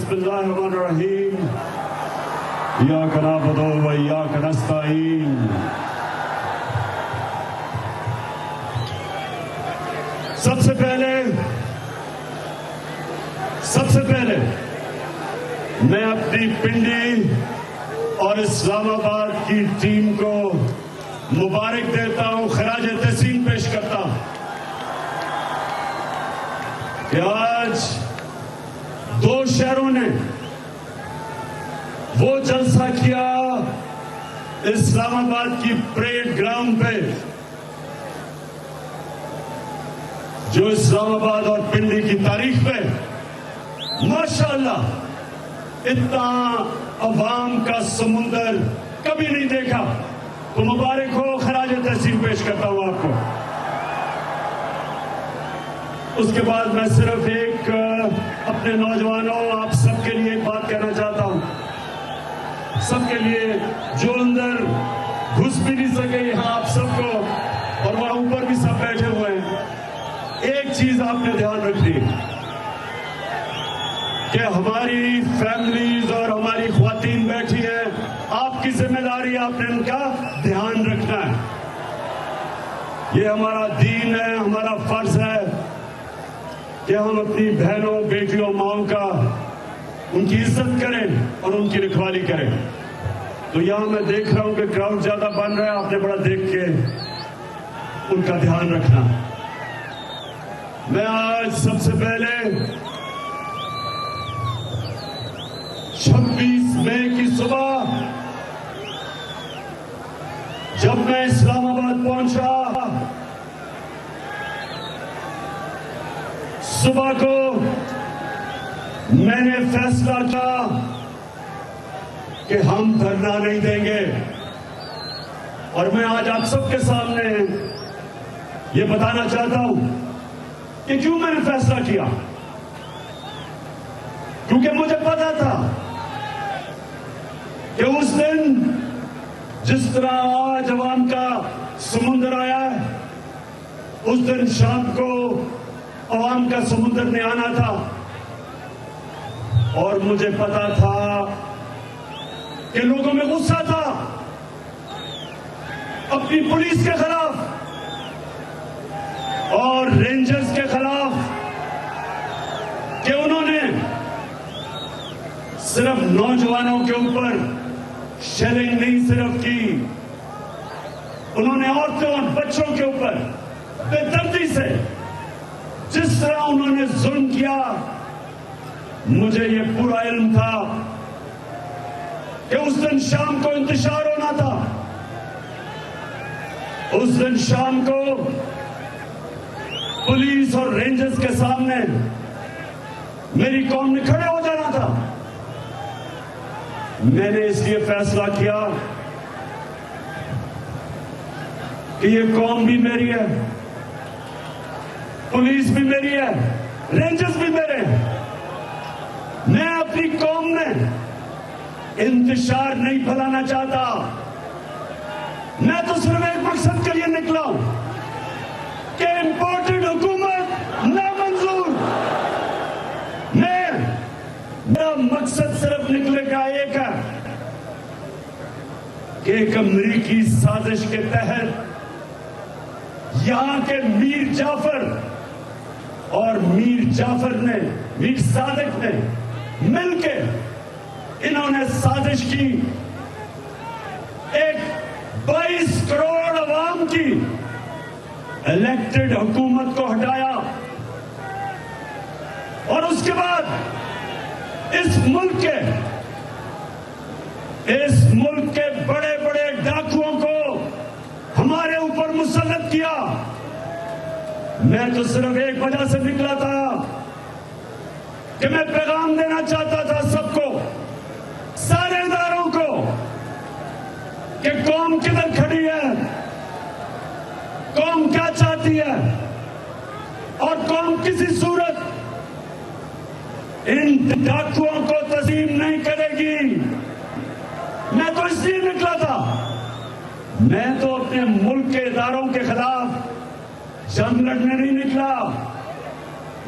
بسم اللہ الرحمن الرحیم ایاک نعبد و ایاک نستعین سب سے پہلے میں اپنی پنڈی اور اسلام آباد کی ٹیم کو مبارک دیتا ہوں، خراج تحسین پیش کرتا ہوں کہ آج دو شہروں نے وہ جلسہ کیا اسلام آباد کی پریڈ گراؤنڈ پہ جو اسلام آباد اور پنڈی کی تاریخ پہ ماشاءاللہ اتنا عوام کا سمندر کبھی نہیں دیکھا. تو مبارک ہو، خراج تحسین پیش کرتا ہوں آپ کو. اس کے بعد میں صرف ایک اپنے نوجوانوں آپ سب کے لیے ایک بات کہنا چاہتا ہوں، سب کے لیے جو اندر گھس بھی نہیں سکے یہاں آپ سب کو، اور وہاں اوپر بھی سب بیٹھے ہوئے ہیں. ایک چیز آپ نے دھیان رکھنی کہ ہماری فیملیز اور ہماری خواتین بیٹھی ہیں، آپ کی ذمہ داری آپ نے ان کا دھیان رکھنا ہے. یہ ہمارا دین ہے، ہمارا فرض ہے کہ ہم اپنی بہنوں بیٹیوں ماؤں کا ان کی عزت کریں اور ان کی رکھوالی کریں. تو یہاں میں دیکھ رہا ہوں کہ کراؤڈ زیادہ بن رہا ہے، آپ نے بڑا دیکھ کے ان کا دھیان رکھنا. میں آج سب سے پہلے 26 مئی کی صبح جب میں اسلام آباد پہنچا، صبح کو میں نے فیصلہ کیا کہ ہم دھرنا نہیں دیں گے. اور میں آج آپ سب کے سامنے یہ بتانا چاہتا ہوں کہ کیوں میں نے فیصلہ کیا. کیونکہ مجھے پتا تھا کہ اس دن جس طرح آج عوام کا سمندر آیا ہے، اس دن شام کو عوام کا سمندر نے آنا تھا. اور مجھے پتا تھا کہ لوگوں میں غصہ تھا اپنی پولیس کے خلاف اور رینجرز کے خلاف کہ انہوں نے صرف نوجوانوں کے اوپر شیلنگ نہیں صرف کی، انہوں نے عورتوں اور بچوں کے اوپر بے دردی سے جس طرح انہوں نے ظلم کیا. مجھے یہ پورا علم تھا کہ اس دن شام کو انتشار ہونا تھا، اس دن شام کو پولیس اور رینجرز کے سامنے میری قوم نے کھڑے ہو جانا تھا. میں نے اس لیے فیصلہ کیا کہ یہ قوم بھی میری ہے، پولیس بھی میری ہے، رینجرز بھی میرے ہیں. میں اپنی قوم میں انتشار نہیں پھیلانا چاہتا. میں تو صرف ایک مقصد کے لیے نکلا ہوں کہ امپورٹڈ حکومت نامنظور. میرا مقصد صرف نکلے کا ایک ہے کہ ایک امریکی سازش کے تحت یہاں کے میر جعفر اور میر صادق نے مل کے انہوں نے سازش کی، ایک 22 کروڑ عوام کی الیکٹڈ حکومت کو ہٹایا. اور اس کے بعد اس ملک کے بڑے بڑے ڈاکوؤں کو ہمارے اوپر مسلط کیا. میں تو صرف ایک وجہ سے نکلا تھا کہ میں پیغام دینا چاہتا تھا سب کو، سارے اداروں کو، کہ قوم کدھر کھڑی ہے، قوم کیا چاہتی ہے، اور قوم کسی صورت ان ڈاکوؤں کو تسلیم نہیں کرے گی. میں تو اس لیے نکلا تھا، میں تو اپنے ملک کے اداروں کے خلاف جنگ لڑنے نہیں نکلا.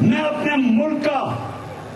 میں اپنے ملک کا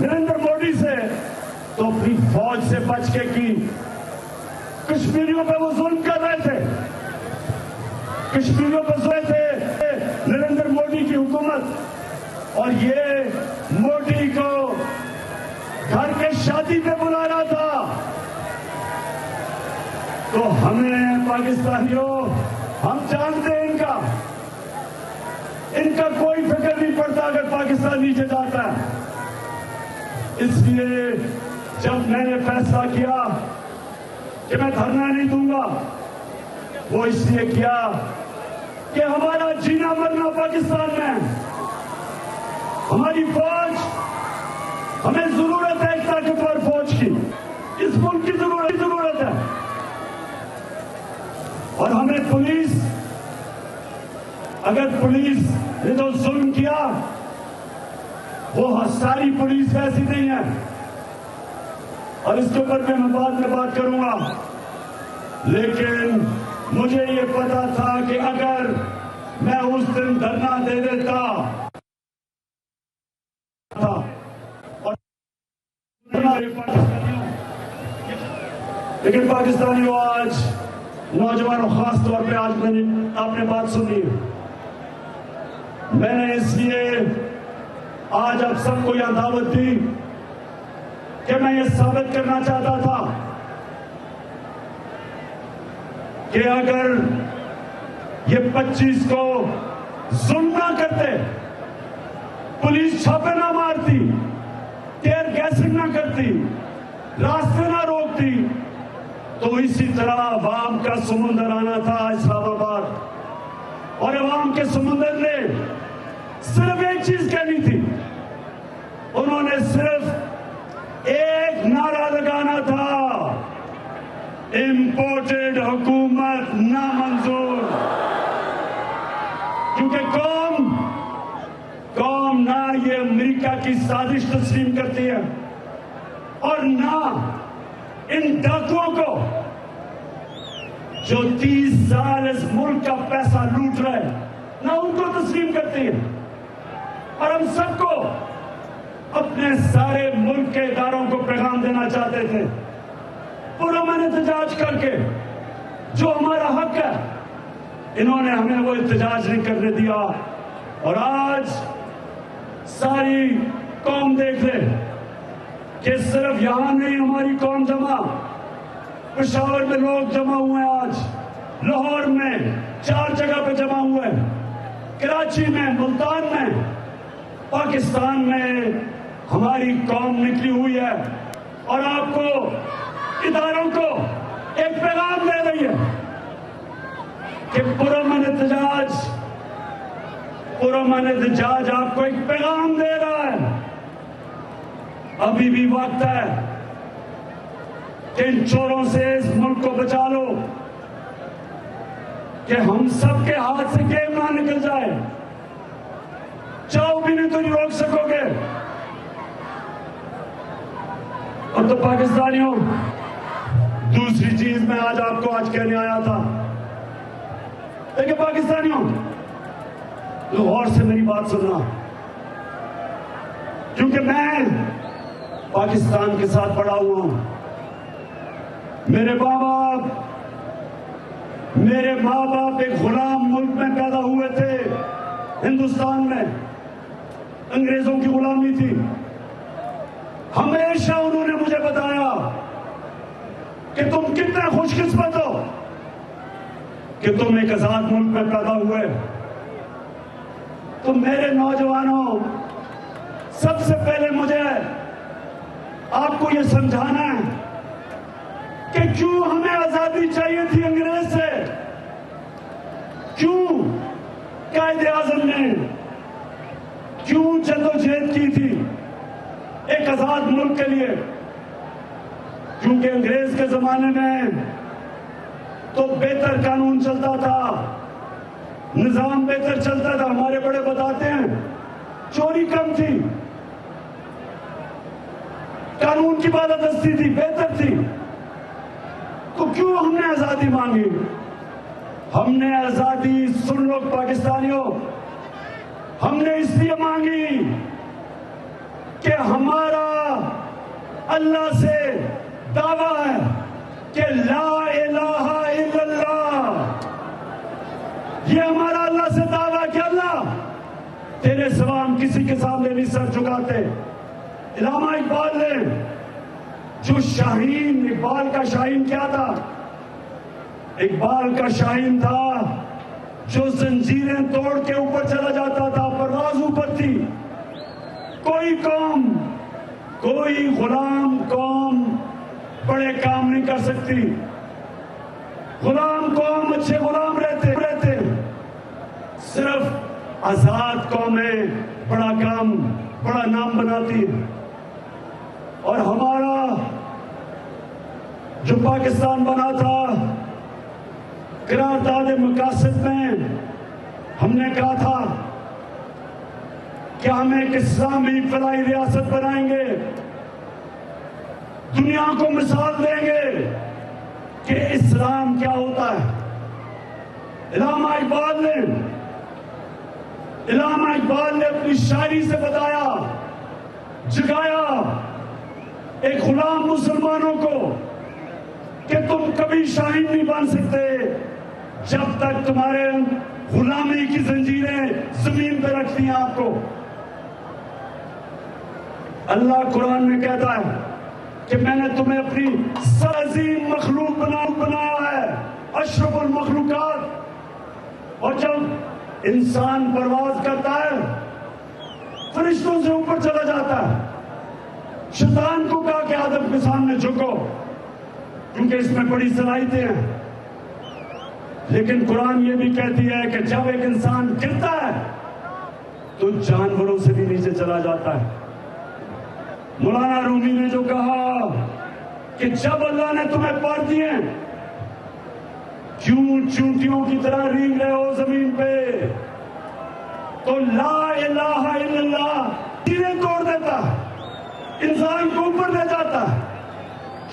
نریندر مودی سے تو اپنی فوج سے بچ کے کی. کشمیریوں پہ وہ ظلم کر رہے تھے, کشمیریوں پہ سوئے تھے نریندر مودی کی حکومت, اور یہ مودی کو گھر کے شادی پہ بلا رہا تھا. تو ہمیں پاکستانیوں, ہم جانتے ہیں ان کا کوئی فکر نہیں پڑتا اگر پاکستان نیچے جاتا ہے. اس لیے جب میں نے فیصلہ کیا کہ میں دھرنا نہیں دوں گا, وہ اس لیے کیا کہ ہمارا جینا مرنا پاکستان میں, ہماری فوج, ہمیں ضرورت ہے ایک طاقتور فوج کی, اس ملک کی ضرورت ہے. اور ہمیں پولیس, اگر پولیس نے جو ظلم کیا, وہ ساری پولیس ویسی نہیں ہے, اور اس کے اوپر میں بعد میں بات کروں گا. لیکن مجھے یہ پتا تھا کہ اگر میں اس دن دھرنا دے دیتا تھا, اور لیکن پاکستانیوں, آج نوجوانوں, خاص طور پہ آج آپ نے بات سنی, میں نے اس لیے آج آپ سب کو یہ دعوت دی کہ میں یہ ثابت کرنا چاہتا تھا کہ اگر یہ 25 کو ظلم نہ کرتے, پولیس چھاپے نہ مارتی, ٹیئر گیسنگ نہ کرتی, راستے نہ روکتی, تو اسی طرح عوام کا سمندر آنا تھا اسلام آباد. اور عوام کے سمندر نے صرف ایک چیز کہنی تھی, انہوں نے صرف ایک نعرہ لگانا تھا, امپورٹڈ حکومت نامنظور. کیونکہ قوم نہ یہ امریکہ کی سازش تسلیم کرتی ہے, اور نہ ان ڈاکوؤں کو جو 30 سال اس ملک کا پیسہ لوٹ رہے ہیں, نہ ان کو تسلیم کرتی ہے. اور ہم سب کو اپنے سارے ملک کے اداروں کو پیغام دینا چاہتے تھے, پرامن احتجاج کر کے جو ہمارا حق ہے, انہوں نے ہمیں وہ احتجاج نہیں کرنے دیا. اور آج ساری قوم دیکھ لے کہ صرف یہاں نہیں ہماری قوم جمع, پشاور میں لوگ جمع ہوئے ہیں, آج لاہور میں 4 جگہ پہ جمع ہوئے, کراچی میں, ملتان میں, پاکستان میں ہماری قوم نکلی ہوئی ہے. اور آپ کو, اداروں کو ایک پیغام دے رہی ہے کہ پرامن احتجاج آپ کو ایک پیغام دے رہا ہے. ابھی بھی وقت ہے کہ ان چوروں سے اس ملک کو بچا لو, کہ ہم سب کے ہاتھ سے گیم نہ نکل جائے. چاہو بھی نہیں تو نہیں روک سکو گے. اور تو پاکستانیوں, دوسری چیز میں آج آپ کو کہنے آیا تھا, دیکھیں پاکستانیوں, غور سے میری بات سننا, کیونکہ میں پاکستان کے ساتھ بڑا ہوا ہوں. میرے ماں باپ ایک غلام ملک میں پیدا ہوئے تھے, ہندوستان میں انگریزوں کی غلامی تھی. ہمیشہ انہوں نے مجھے بتایا کہ تم کتنے خوش قسمت ہو کہ تم ایک آزاد ملک میں پیدا ہوئے. تو میرے نوجوانوں, سب سے پہلے مجھے آپ کو یہ سمجھانا ہے کہ کیوں ہمیں آزادی چاہیے تھی انگریز سے, کیوں قائد اعظم نے کیوں جدوجہد کی تھی ایک آزاد ملک کے لیے. کیونکہ انگریز کے زمانے میں تو بہتر قانون چلتا تھا, نظام بہتر چلتا تھا. ہمارے بڑے بتاتے ہیں چوری کم تھی, قانون کی بالادستی تھی, بہتر تھی. تو کیوں ہم نے آزادی مانگی؟ ہم نے آزادی, سن لو پاکستانیوں, ہم نے اس لیے مانگی ہمارا اللہ سے دعویٰ ہے کہ لا الہ الا اللہ. یہ ہمارا اللہ سے دعویٰ کہ اللہ تیرے سوا ہم کسی کے سامنے نہیں سر جھکاتے. علامہ اقبال نے جو شاہین، اقبال کا شاہین کیا تھا؟ اقبال کا شاہین تھا جو زنجیریں توڑ کے اوپر چلا جاتا تھا، پرواز اوپر تھی. کوئی قوم، کوئی غلام قوم بڑے کام نہیں کر سکتی. غلام قوم اچھے غلام رہتے صرف آزاد قومیں بڑا کام، بڑا نام بناتی. اور ہمارا جو پاکستان بنا تھا، قرارداد مقاصد میں ہم نے کہا تھا کہ ہم ایک اسلامی فلاحی ریاست بنائیں گے، دنیا کو مثال دیں گے کہ اسلام کیا ہوتا ہے. علامہ اقبال نے اپنی شاعری سے بتایا، جگایا ایک غلام مسلمانوں کو کہ تم کبھی شاہین نہیں بن سکتے جب تک تمہارے غلامی کی زنجیریں زمین پہ رکھتی ہیں آپ کو. اللہ قرآن میں کہتا ہے کہ میں نے تمہیں اپنی عظیم مخلوق بنایا ہے، اشرف المخلوقات. اور جب انسان پرواز کرتا ہے فرشتوں سے اوپر چلا جاتا ہے. شیطان کو کہا کہ آدم کے سامنے جھکو کیونکہ اس میں بڑی صلاحیتیں ہیں. لیکن قرآن یہ بھی کہتی ہے کہ جب ایک انسان گرتا ہے تو جانوروں سے بھی نیچے چلا جاتا ہے. مولانا رومی نے جو کہا کہ جب اللہ نے تمہیں پار دیے کیوں چونٹیوں کی طرح رینگ رہے ہو زمین پہ، تو لا الہ الا اللہ تیریں توڑ دیتا ہے، انسان کو اوپر لے جاتا ہے،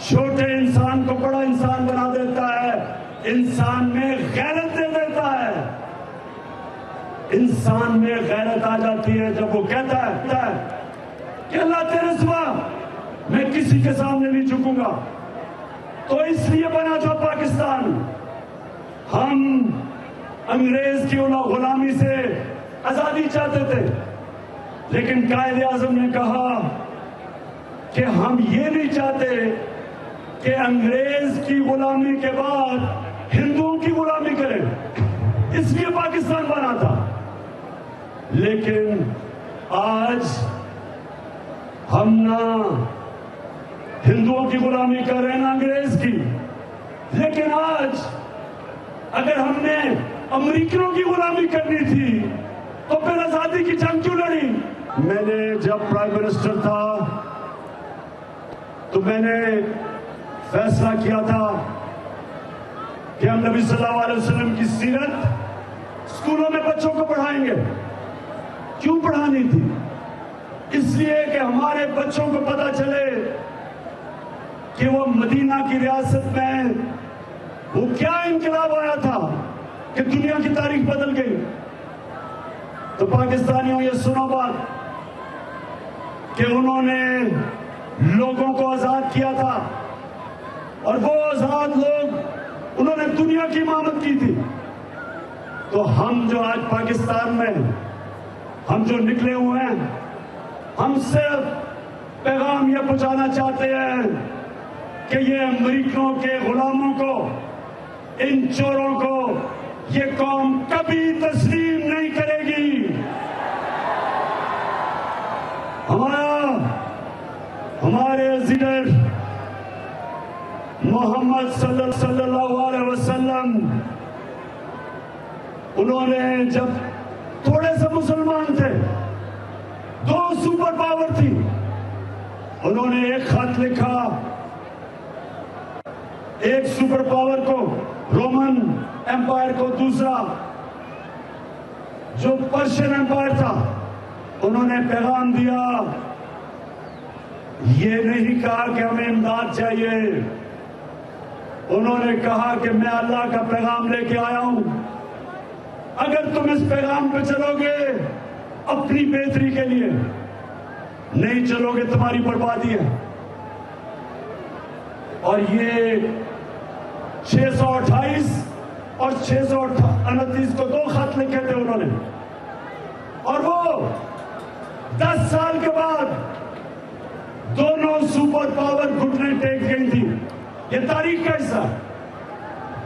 چھوٹے انسان کو بڑا انسان بنا دیتا ہے، انسان میں غیرت دے دیتا ہے. انسان میں غیرت آ جاتی ہے جب وہ کہتا ہے کہ اللہ تیرے سوا میں کسی کے سامنے نہیں جھکوں گا. تو اس لیے بنا تھا پاکستان. ہم انگریز کی غلامی سے آزادی چاہتے تھے، لیکن قائد اعظم نے کہا کہ ہم یہ نہیں چاہتے کہ انگریز کی غلامی کے بعد ہندوؤں کی غلامی کریں، اس لیے پاکستان بنا تھا. لیکن آج ہم نہ ہندوؤں کی غلامی کر رہے ہیں نہ انگریز کی. لیکن آج اگر ہم نے امریکنوں کی غلامی کرنی تھی تو پھر آزادی کی جنگ کیوں لڑی؟ میں نے جب پرائم منسٹر تھا تو میں نے فیصلہ کیا تھا کہ ہم نبی صلی اللہ علیہ وسلم کی سیرت اسکولوں میں بچوں کو پڑھائیں گے. کیوں پڑھانی تھی؟ اس لیے کہ ہمارے بچوں کو پتا چلے کہ وہ مدینہ کی ریاست میں وہ کیا انقلاب آیا تھا کہ دنیا کی تاریخ بدل گئی. تو پاکستانیوں یہ سنو بات کہ انہوں نے لوگوں کو آزاد کیا تھا، اور وہ آزاد لوگ انہوں نے دنیا کی امامت کی تھی. تو ہم جو آج پاکستان میں ہم جو نکلے ہوئے ہیں، ہم صرف پیغام یہ پہنچانا چاہتے ہیں کہ یہ امریکوں کے غلاموں کو، ان چوروں کو یہ قوم کبھی تسلیم نہیں کرے گی. ہمارے لیڈر محمد صلی اللہ علیہ وسلم، انہوں نے جب تھوڑے سے مسلمان تھے، 2 سپر پاور تھی، انہوں نے ایک خط لکھا ایک سپر پاور کو، رومن ایمپائر کو، دوسرا جو پرشین ایمپائر تھا، انہوں نے پیغام دیا. یہ نہیں کہا کہ ہمیں امداد چاہیے، انہوں نے کہا کہ میں اللہ کا پیغام لے کے آیا ہوں، اگر تم اس پیغام پہ چلو گے اپنی بہتری کے لیے، نہیں چلو گے تمہاری بربادی ہے. اور یہ 628 اور 629 کو 2 خط لکھے تھے انہوں نے, اور وہ 10 سال کے بعد دونوں سپر پاور گھٹنے ٹیک گئی تھی. یہ تاریخ کا حصہ.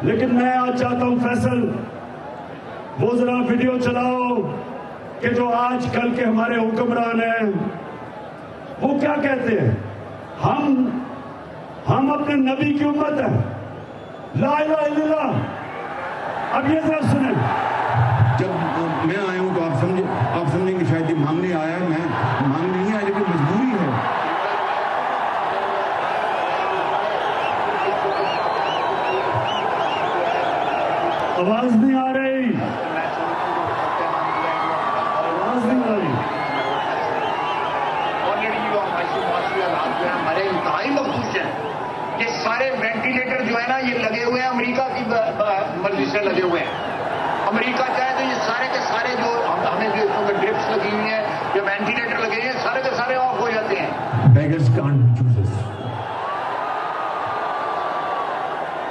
لیکن میں آج چاہتا ہوں فیصل, وہ ذرا ویڈیو چلاؤ کہ جو آج کل کے ہمارے حکمران ہیں وہ کیا کہتے ہیں. ہم اپنے نبی کی امت ہیں, لا الہ الا اللہ. اب یہ ذرا سنیں. جب میں آیا ہوں تو آپ سمجھیں کہ شاید یہ مانگنے آیا ہے. میں مانگ نہیں آیا, لیکن مجبوری ہے. آواز نہیں آ رہی, آواز نہیں آ رہی. ہمارے انتہائی مخصوص ہیں. یہ سارے وینٹیلیٹر جو ہے نا یہ لگے ہوئے ہیں امریکہ کی مرضی سے لگے ہوئے ہیں. امریکہ چاہے تو یہ سارے کے سارے جو ہمیں جو ڈرپس لگی ہوئی ہیں یا وینٹیلیٹر لگے ہیں سارے کے سارے آف ہو جاتے ہیں. Beggars can't choose us.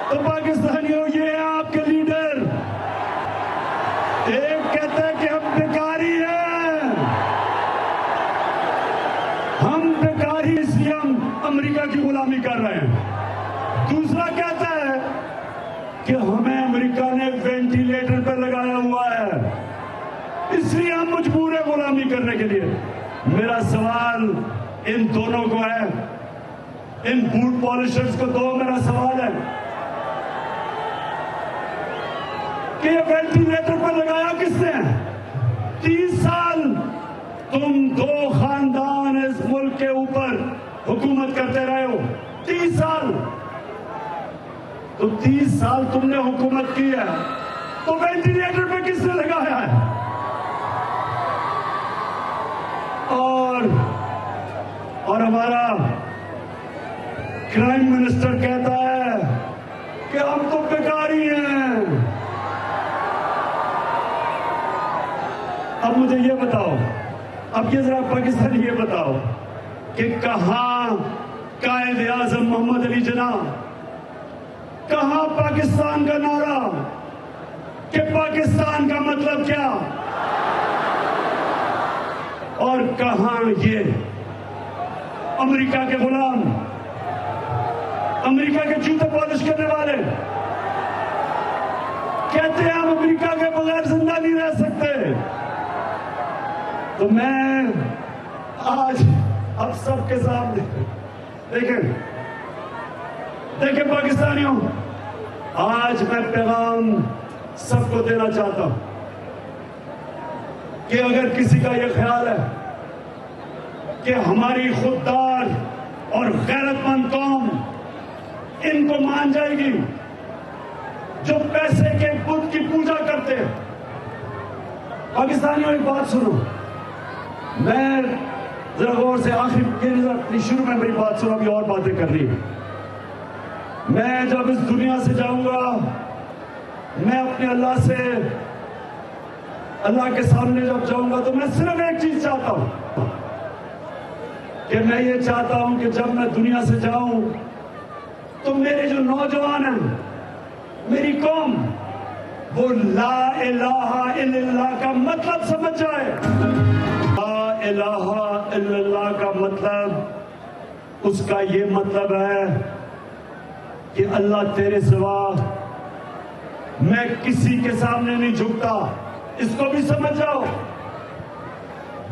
تو پاکستانیوں, یہ ہیں آپ کے لیڈر. ایک کہتا ہے کہ ہم بیکاری ہیں, ہم بیکاری اس لیے ہم امریکہ کی غلامی کر رہے ہیں. دوسرا کہتا ہے کہ ہمیں امریکہ نے وینٹیلیٹر پر لگایا ہوا ہے اس لیے ہم مجبور ہیں غلامی کرنے کے لیے. میرا سوال ان دونوں کو ہے, ان بوٹ پالشرز کو دو. میرا سوال ہے کہ یہ وینٹیلیٹر پر لگایا کس نے؟ 30 سال تم 2 خاندان اس ملک کے اوپر حکومت کرتے رہے ہو. 30 سال. تو 30 سال تم نے حکومت کی ہے, تو وینٹیلیٹر پہ کس نے لگایا ہے؟ اور ہمارا کرائم منسٹر کہتا ہے کہ ہم تو بیکاری ہیں. اب مجھے یہ بتاؤ, اب یہ ذرا پاکستانی یہ بتاؤ کہ کہاں قائد اعظم محمد علی جناح, کہاں پاکستان کا نعرہ کہ پاکستان کا مطلب کیا, اور کہاں یہ امریکہ کے غلام, امریکہ کے جوتے پالش کرنے والے کہتے ہیں ہم امریکہ کے بغیر زندہ نہیں رہ سکتے. تو میں آج اب سب کے سامنے دیکھیں پاکستانیوں, آج میں پیغام سب کو دینا چاہتا ہوں کہ اگر کسی کا یہ خیال ہے کہ ہماری خوددار اور غیرت مند قوم ان کو مان جائے گی جو پیسے کے بت کی پوجا کرتے ہیں. پاکستانیوں ایک بات سنو, میں ذرا غور سے آخری شروع میں میری بات سنو, ابھی اور باتیں کر رہی ہیں. میں جب اس دنیا سے جاؤں گا میں اپنے اللہ سے, اللہ کے سامنے جب جاؤں گا تو میں صرف ایک چیز چاہتا ہوں کہ میں یہ چاہتا ہوں کہ جب میں دنیا سے جاؤں تو میرے جو نوجوان ہیں, میری قوم, وہ لا الہ الا اللہ کا مطلب سمجھ جائے. لا الہ الا اللہ کا مطلب, اس کا یہ مطلب ہے کہ اللہ تیرے سوا میں کسی کے سامنے نہیں جھکتا. اس کو بھی سمجھ جاؤ.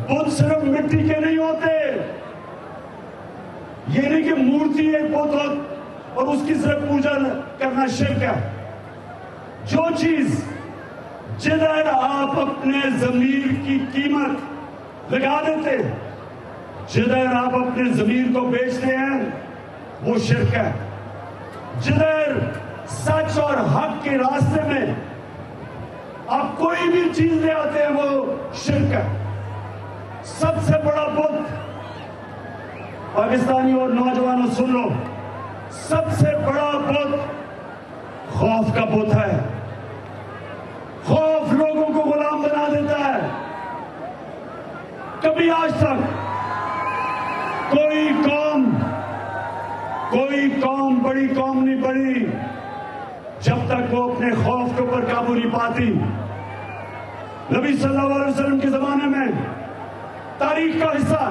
بت صرف مٹی کے نہیں ہوتے, یہ نہیں کہ مورتی ایک بت ہو اور اس کی صرف پوجا کرنا شرک ہے. جو چیز جدھر آپ اپنے ضمیر کی قیمت لگا دیتے, جدھر آپ اپنے ضمیر کو بیچتے ہیں وہ شرک ہے. جدھر سچ اور حق کے راستے میں آپ کوئی بھی چیز لے آتے ہیں وہ شرک ہے. سب سے بڑا بت, پاکستانی اور نوجوانوں سن لو, سب سے بڑا بت خوف کا بت ہے. خوف لوگوں کو غلام بنا دیتا ہے. کبھی آج تک بڑی قوم نہیں بڑی جب تک وہ اپنے خوف کے اوپر قابو نہیں پاتی. نبی صلی اللہ علیہ وسلم کے زمانے میں تاریخ کا حصہ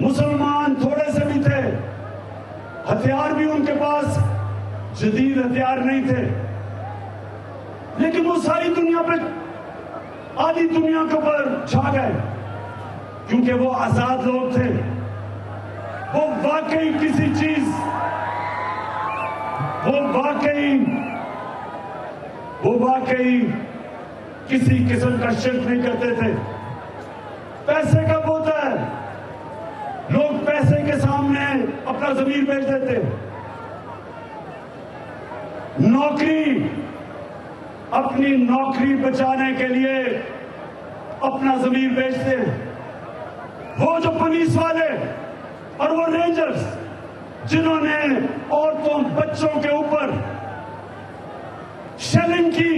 مسلمان تھوڑے سے بھی تھے, ہتھیار بھی ان کے پاس جدید ہتھیار نہیں تھے, لیکن وہ ساری دنیا پہ آدھی دنیا کے اوپر چھا گئے کیونکہ وہ آزاد لوگ تھے. وہ واقعی کسی چیز وہ واقعی کسی قسم کا شرک نہیں کرتے تھے. پیسے کب ہوتا ہے؟ لوگ پیسے کے سامنے اپنا ضمیر بیچ دیتے. نوکری, اپنی نوکری بچانے کے لیے اپنا ضمیر بیچتے ہیں. وہ جو پولیس والے اور وہ رینجرز جنہوں نے عورتوں بچوں کے اوپر شیلنگ کی,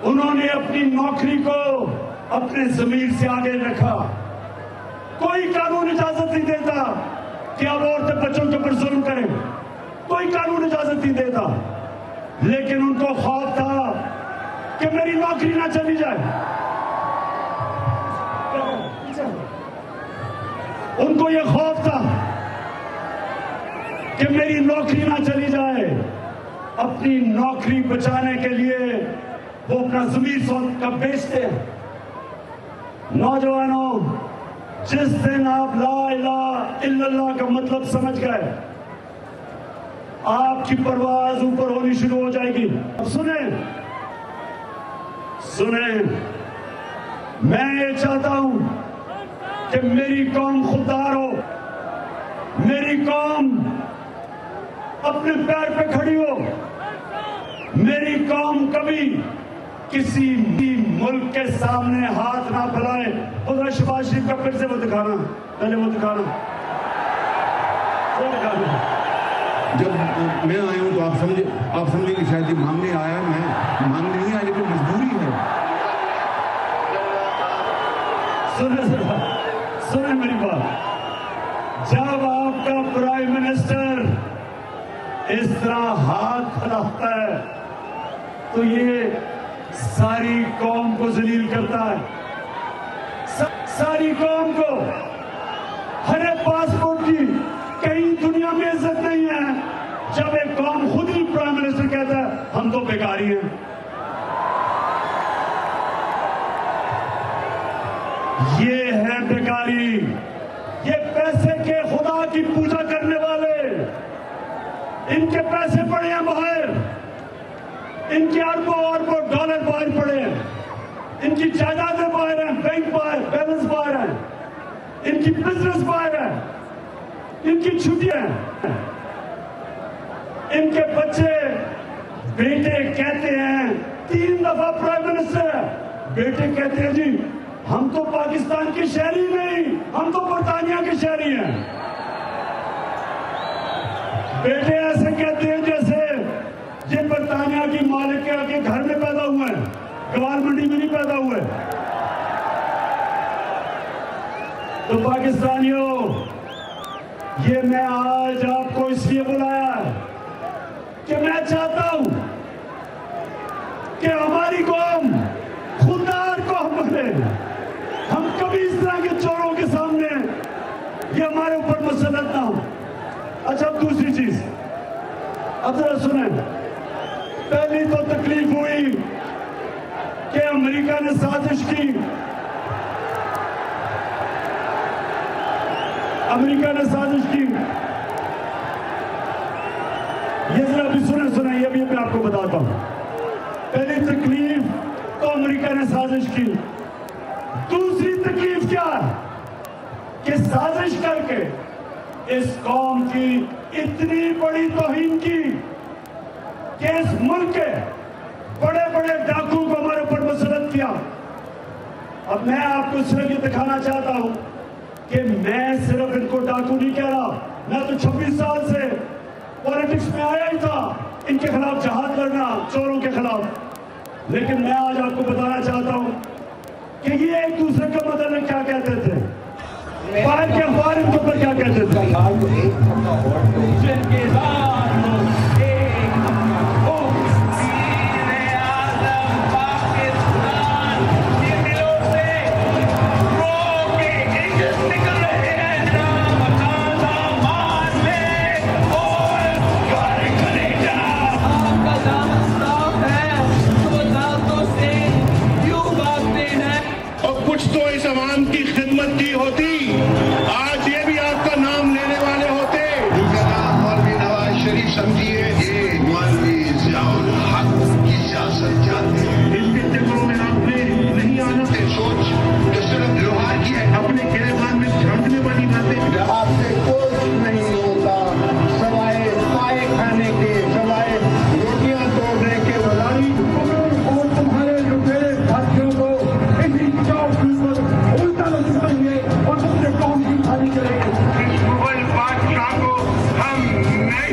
انہوں نے اپنی نوکری کو اپنے ضمیر سے آگے رکھا. کوئی قانون اجازت نہیں دیتا کہ اب عورتیں بچوں کے اوپر ظلم کریں, کوئی قانون اجازت نہیں دیتا, لیکن ان کو خوف تھا کہ میری نوکری نہ چلی جائے. ان کو یہ خوف تھا کہ میری نوکری نہ چلی جائے. اپنی نوکری بچانے کے لیے وہ اپنا ضمیر سوچ کر بیچتے ہیں. نوجوانوں, جس دن آپ لا الہ الا اللہ کا مطلب سمجھ گئے, آپ کی پرواز اوپر ہونی شروع ہو جائے گی. اب سنیں, میں یہ چاہتا ہوں کہ میری قوم خوددار ہو, میری قوم اپنے پیر پہ کھڑی ہو, میری قوم کبھی کسی ملک کے سامنے ہاتھ نہ پھیلائے. خدا شہباز شریف کا پھر سے وہ دکھانا, پہلے وہ دکھانا. جب میں آیا ہوں تو آپ سمجھیں کہ شاید یہ مانگنے آیا ہے. میں مانگنے نہیں آیا, لیکن مجبوری ہے. سنیں میری بات. جب آپ کا پرائم منسٹر اس طرح ہاتھ پھیلاتا ہے تو یہ ساری قوم کو ذلیل کرتا ہے. ساری قوم کو, ہر ایک پاسپورٹ کی کہیں دنیا میں عزت نہیں ہے جب ایک قوم خود ہی پرائم منسٹر کہتا ہے ہم تو بیکاری ہیں. یہ ہے بیکاری. یہ پیسے کے خدا کی پوجا کرنے والے, ان کے پیسے پڑے ہیں باہر, ان کے اربوں ڈالر باہر پڑے ہیں, ان کی جائیدادیں باہر ہیں, بینک باہر, بیلنس باہر ہیں, ان کی بزنس باہر ہے, ان کی چھٹیاں ہیں. ان کے بچے بیٹے کہتے ہیں 3 دفعہ پرائم منسٹر ہے, بیٹے کہتے ہیں جی ہم تو پاکستان کے شہری نہیں, ہم تو برطانیہ کے شہری ہیں. بیٹے ایسے کہتے ہیں جیسے یہ برطانیہ کی مالک کے گھر میں پیدا ہوئے ہیں, گوار منڈی میں نہیں پیدا ہوئے. تو پاکستانیوں, یہ میں آج آپ کو اس لیے بلایا ہے کہ میں چاہتا ہوں کہ ہماری قوم خوددار قوم بنے. ہم کبھی اس طرح کے چوروں کے سامنے یہ ہمارے اوپر مسلط نہ ہو. اچھا, اب دوسری چیز, اب ذرا سنیں. پہلی تو تکلیف ہوئی کہ امریکہ نے سازش کی, یہ ذرا بھی سنیں, یہ بھی میں آپ کو بتاتا ہوں. پہلی تکلیف تو امریکہ نے سازش کی. دوسری تکلیف کیا ہے کہ سازش کر کے اس قوم کی اتنی بڑی توہین کی کہ اس ملک کے بڑے بڑے ڈاکو کو ہمارے اوپر مسلط کیا. اب میں آپ کو صرف یہ دکھانا چاہتا ہوں کہ میں صرف ان کو ڈاکو نہیں کہہ رہا, میں تو 26 سال سے پالیٹکس میں آیا ہی تھا ان کے خلاف جہاد لڑنا, چوروں کے خلاف. لیکن میں آج آپ کو بتانا چاہتا ہوں کہ یہ ایک دوسرے کے متعلق کیا کہتے تھے, باہر کے اخبار ان کے اوپر کیا کہتے تھے.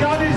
40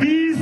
20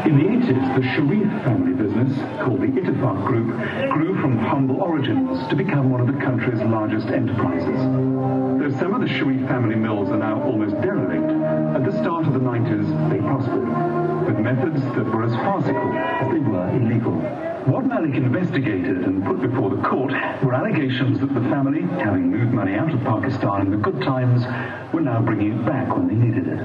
In the 80s, the Sharif family business, called the Ittifaq Group, grew from humble origins to become one of the country's largest enterprises. Though some of the Sharif family mills are now almost derelict, at the start of the 90s, they prospered, with methods that were as farcical as they were illegal. What Malik investigated and put before the court were allegations that the family, having moved money out of Pakistan in the good times, were now bringing it back when they needed it.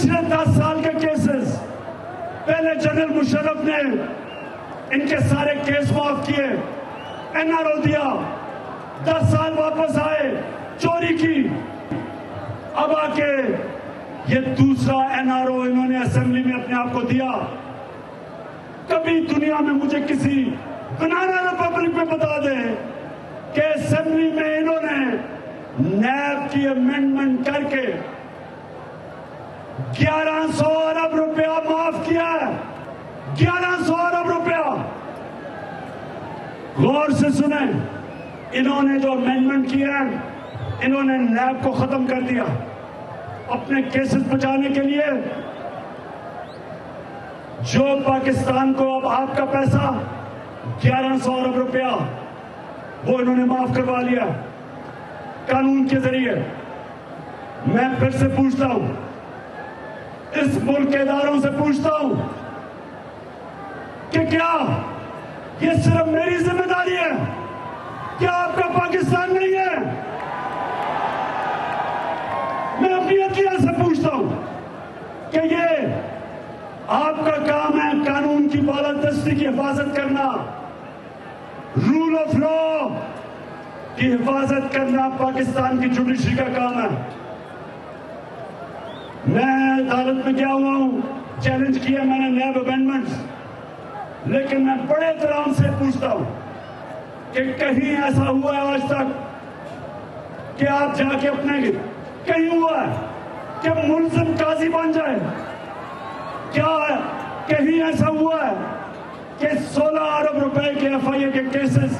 پچھلے 10 سال کے cases, پہلے general Musharraf نے ان کے سارے case معاف کیے، NRO دیا، 10 سال واپس آئے، چوری کی، اب آ کے یہ دوسرا NRO انہوں نے اسمبلی میں اپنے آپ کو دیا۔ کبھی دنیا میں مجھے کسی بنانا ریپبلک میں بتا دے کہ اسمبلی میں انہوں نے نیب کی امینڈمنٹ کر کے 1100 ارب روپیہ معاف کیا ہے، 1100 ارب روپیہ۔ غور سے سنیں، انہوں نے جو امینڈمنٹ کیا ہے، انہوں نے نیب کو ختم کر دیا اپنے کیسز بچانے کے لیے۔ جو پاکستان کو اب آپ کا پیسہ 1100 ارب روپیہ وہ انہوں نے معاف کروا لیا قانون کے ذریعے۔ میں پھر سے پوچھتا ہوں، اس ملک کے اداروں سے پوچھتا ہوں کہ کیا یہ صرف میری ذمہ داری ہے؟ کیا آپ کا پاکستان نہیں ہے؟ میں اپنی عدلیہ سے پوچھتا ہوں کہ یہ آپ کا کام ہے قانون کی بالادستی کی حفاظت کرنا، رول آف لا کی حفاظت کرنا پاکستان کی جوڈیشری کا کام ہے۔ میں عدالت میں گیا ہوا ہوں، چیلنج کیا میں نے نیب امینڈمنٹس، لیکن میں بڑے احترام سے پوچھتا ہوں کہ کہیں ایسا ہوا ہے آج تک کہ آپ جا کے اپنے کہیں ہوا ہے کہ ملزم قاضی بن جائے؟ کیا کہیں ایسا ہوا ہے کہ 16 ارب روپے کے FIA کے کیسز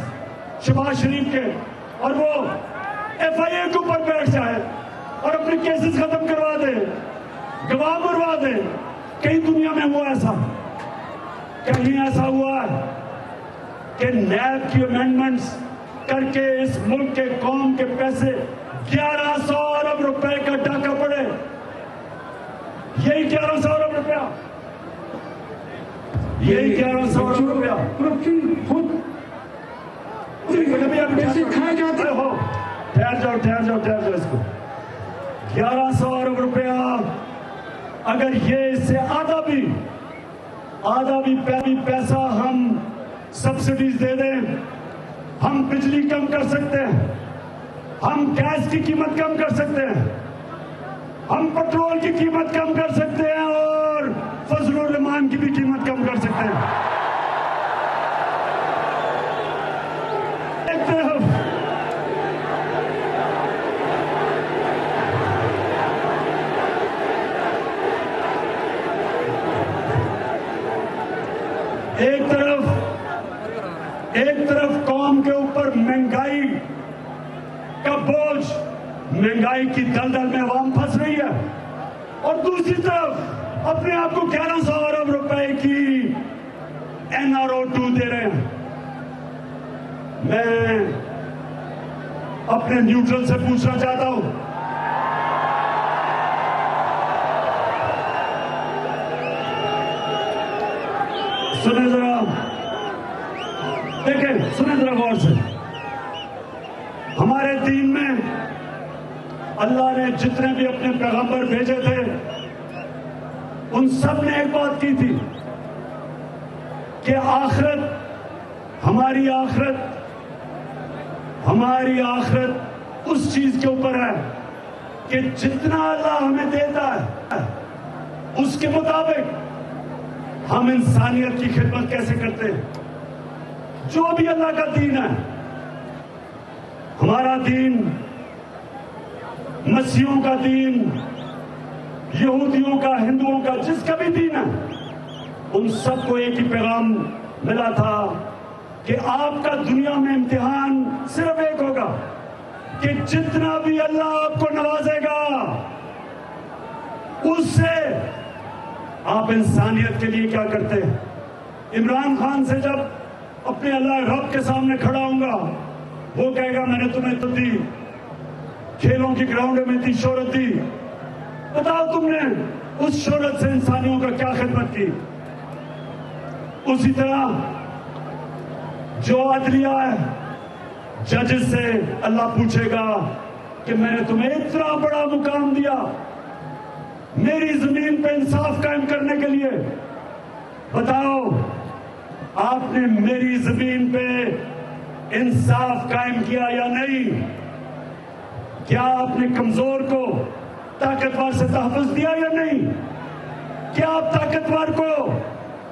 شہباز شریف کے، اور وہ FIA کے اوپر بیٹھ جائے اور اپنے کیسز ختم کروا دے، گواہ مروا دے؟ کہیں دنیا میں ہوا ایسا؟ کہیں ایسا ہوا ہے کہ نیب کی امینڈمنٹس کر کے اس ملک کے قوم کے پیسے 1100 ارب روپے کا ڈاکہ پڑے؟ یہی 1100 ارب روپیہ، یہی 1100 ارب روپیہ خود پیسے کھائے جاتے ہو۔ ٹھہر جاؤ اس کو۔ 1100 ارب روپیہ، اگر یہ اس سے آدھا بھی پیسہ ہم سبسڈیز دے دیں، ہم بجلی کم کر سکتے ہیں، ہم گیس کی قیمت کم کر سکتے ہیں، ہم پٹرول کی قیمت کم کر سکتے ہیں، اور فضل الرحمان کی بھی قیمت کم کر سکتے ہیں۔ ایک طرف قوم کے اوپر مہنگائی کا بوجھ، مہنگائی کی دلدل میں عوام پھنس رہی ہے، اور دوسری طرف اپنے آپ کو 1100 ارب روپے کی NRO 2 دے رہے ہیں۔ میں اپنے نیوٹرل سے پوچھنا چاہتا ہوں، سنیں ذرا، دیکھیں، سنیں ذرا غور سے۔ ہمارے دین میں اللہ نے جتنے بھی اپنے پیغمبر بھیجے تھے، ان سب نے ایک بات کی تھی کہ ہماری آخرت اس چیز کے اوپر ہے کہ جتنا اللہ ہمیں دیتا ہے اس کے مطابق ہم انسانیت کی خدمت کیسے کرتے ہیں۔ جو بھی اللہ کا دین ہے، ہمارا دین، مسیحیوں کا دین، یہودیوں کا، ہندوؤں کا، جس کا بھی دین ہے، ان سب کو ایک ہی پیغام ملا تھا کہ آپ کا دنیا میں امتحان صرف ایک ہوگا کہ جتنا بھی اللہ آپ کو نوازے گا اس سے آپ انسانیت کے لیے کیا کرتے ہیں۔ عمران خان سے جب اپنے اللہ رب کے سامنے کھڑا ہوں گا، وہ کہے گا میں نے تمہیں تو دی، کھیلوں کی گراؤنڈ میں دی، شہرت دی، بتاؤ تم نے اس شہرت سے انسانیوں کا کیا خدمت کی۔ اسی طرح جو عدلیہ ہے، ججز سے اللہ پوچھے گا کہ میں نے تمہیں اتنا بڑا مقام دیا، میری زمین پہ انصاف قائم کرنے کے لیے. بتاؤ آپ نے میری زمین پہ انصاف قائم کیا یا نہیں؟ کیا آپ نے کمزور کو طاقتور سے تحفظ دیا یا نہیں؟ کیا آپ طاقتور کو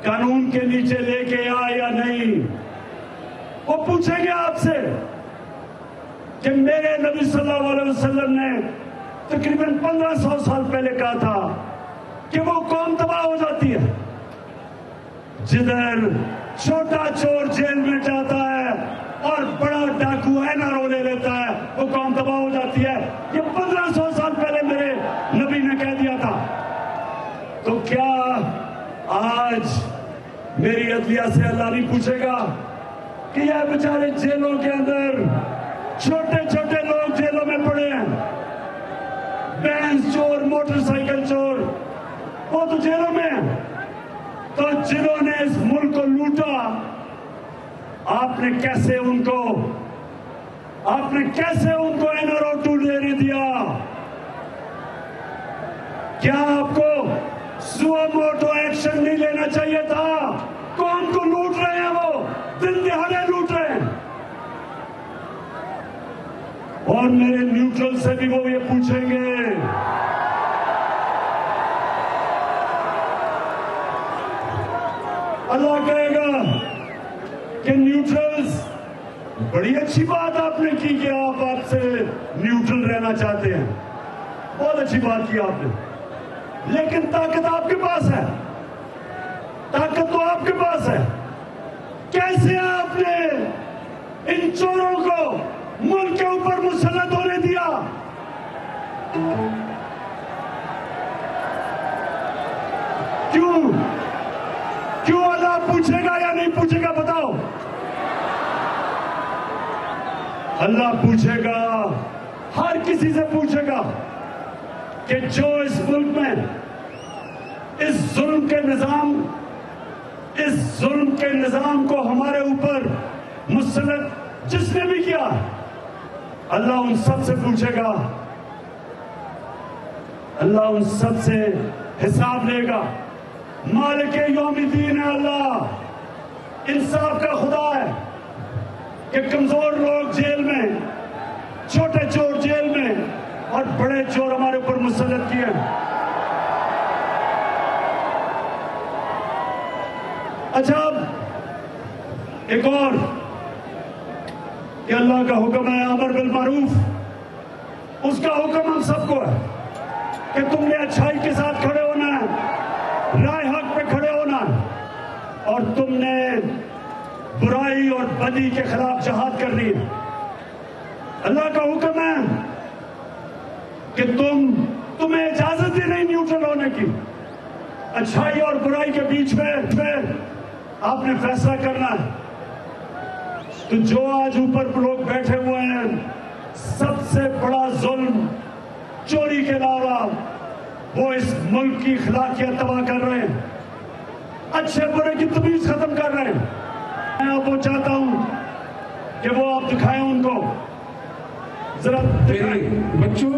قانون کے نیچے لے کے آئے یا نہیں؟ وہ پوچھیں گے آپ سے کہ میرے نبی صلی اللہ علیہ وسلم نے تقریباً 1500 سال پہلے کہا تھا کہ وہ قوم تباہ ہو جاتی ہے جدھر چھوٹا چور جیل میں جاتا ہے اور بڑا ڈاکو NRO لے لیتا ہے، وہ قوم تباہ ہو جاتی ہے. یہ 1500 سال پہلے میرے نبی نے کہہ دیا تھا. تو کیا آج میری عدلیہ سے اللہ نہیں پوچھے گا کہ یہ بیچارے جیلوں کے اندر چھوٹے چھوٹے لوگ جیلوں میں پڑے ہیں، بینز چور، موٹر سائیکل چور، وہ تو جیلوں میں ہیں. تو جنہوں نے اس ملک کو لوٹا، آپ نے کیسے ان کو NRO 2 لینے دیا؟ کیا آپ کو سو موٹو ایکشن نہیں لینا چاہیے تھا؟ کون کو لوٹ رہے ہیں؟ وہ دن دہاڑے لوٹ رہے ہیں. اور میرے نیوٹرل سے بھی وہ یہ پوچھیں گے. اللہ کہے گا کہ نیوٹرلز، بڑی اچھی بات آپ نے کی کہ آپ سے نیوٹرل رہنا چاہتے ہیں، بہت اچھی بات کی آپ نے، لیکن طاقت آپ کے پاس ہے، طاقت تو آپ کے پاس ہے. کیسے آپ نے ان چوروں کو ملک کے اوپر مسلط ہونے دیا؟ کیوں اللہ پوچھے گا یا نہیں پوچھے گا؟ بتاؤ. اللہ پوچھے گا، ہر کسی سے پوچھے گا کہ جو اس ملک میں اس ظلم کے نظام کو ہمارے اوپر مسلط جس نے بھی کیا، اللہ ان سب سے پوچھے گا، اللہ ان سب سے حساب لے گا. مالک یوم الدین ہے اللہ، انصاف کا خدا ہے کہ کمزور لوگ جیل میں، چھوٹے چور جیل میں اور بڑے چور ہمارے اوپر مسلط کیے. اچھا، اب ایک اور کہ اللہ کا حکم ہے امر بالمعروف، اس کا حکم ہم سب کو ہے کہ تم نے اچھائی کے ساتھ کھڑے ہونا ہے، رائے حق پہ کھڑے ہونا ہے، اور تم نے برائی اور بدی کے خلاف جہاد کرنی ہے. اللہ کا حکم ہے کہ تمہیں اجازت ہی نہیں نیوٹرل ہونے کی. اچھائی اور برائی کے بیچ میں آپ نے فیصلہ کرنا ہے. تو جو آج اوپر لوگ بیٹھے ہوئے ہیں، سب سے بڑا ظلم چوری کے علاوہ وہ اس ملک کی اخلاقیات تباہ کر رہے ہیں، اچھے برے کی تمیز ختم کر رہے ہیں. میں آپ کو چاہتا ہوں کہ وہ آپ دکھائیں ان کو ذرا. بچوں،